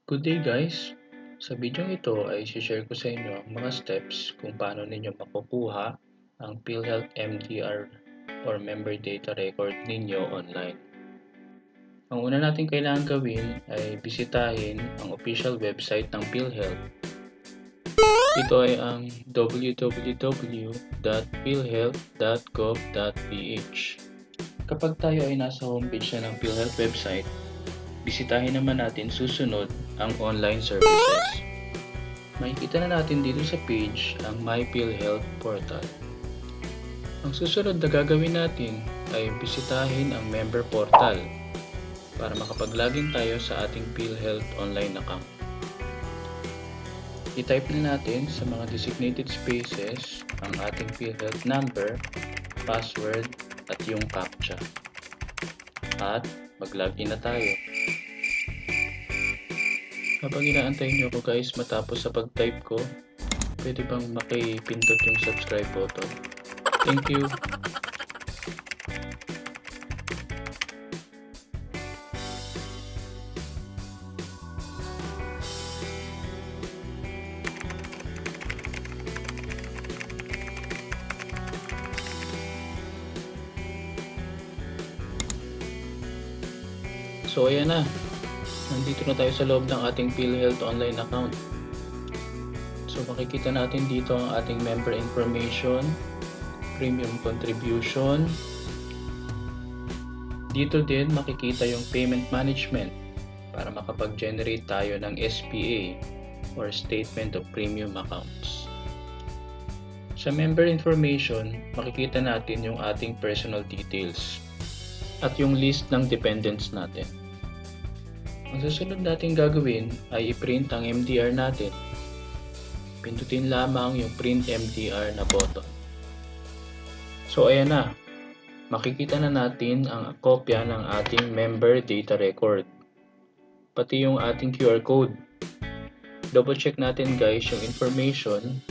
Good day guys! Sa video ito ay share ko sa inyo ang mga steps kung paano ninyo makukuha ang PhilHealth MDR or Member Data Record ninyo online. Ang una natin kailangan gawin ay bisitahin ang official website ng PhilHealth. Ito ay ang www.philhealth.gov.ph. Kapag tayo ay nasa homepage na ng PhilHealth website, bisitahin naman natin susunod ang online services. Makikita na natin dito sa page ang My PhilHealth portal. Ang susunod na gagawin natin ay bisitahin ang member portal para makapag-login tayo sa ating PhilHealth online account. I-type na natin sa mga designated spaces ang ating PhilHealth number, password at yung CAPTCHA. At mag-login na tayo. Habang inaantay nyo ako guys matapos sa pag-type ko, pwede bang makipindot yung subscribe button? Thank you! So ayan na, nandito na tayo sa loob ng ating PhilHealth online account. So makikita natin dito ang ating member information, premium contribution. Dito din makikita yung payment management para makapag-generate tayo ng SPA or Statement of Premium Accounts. Sa member information, makikita natin yung ating personal details at yung list ng dependents natin. Ang susunod natin gagawin ay i-print ang MDR natin. Pindutin lamang yung Print MDR na button. So ayan na, makikita na natin ang kopya ng ating member data record. Pati yung ating QR code. Double check natin guys yung information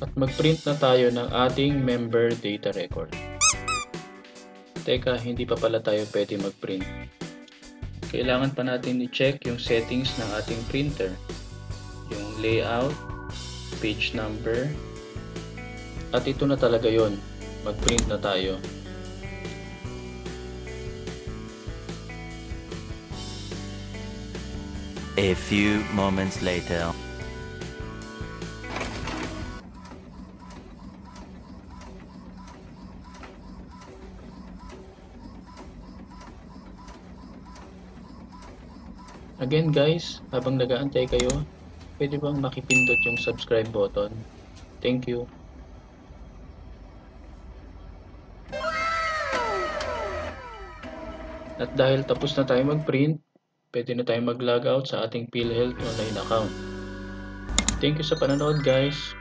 at mag-print na tayo ng ating member data record. Teka, hindi pa pala tayo pwede mag-print. Kailangan pa natin i-check yung settings ng ating printer. Yung layout, page number, at ito na talaga yon. Mag-print na tayo. A few moments later. Again guys, habang nag-aantay kayo, pwede bang makipindot yung subscribe button? Thank you. At dahil tapos na tayo mag-print, pwede na tayo mag-log out sa ating PhilHealth online account. Thank you sa panonood guys.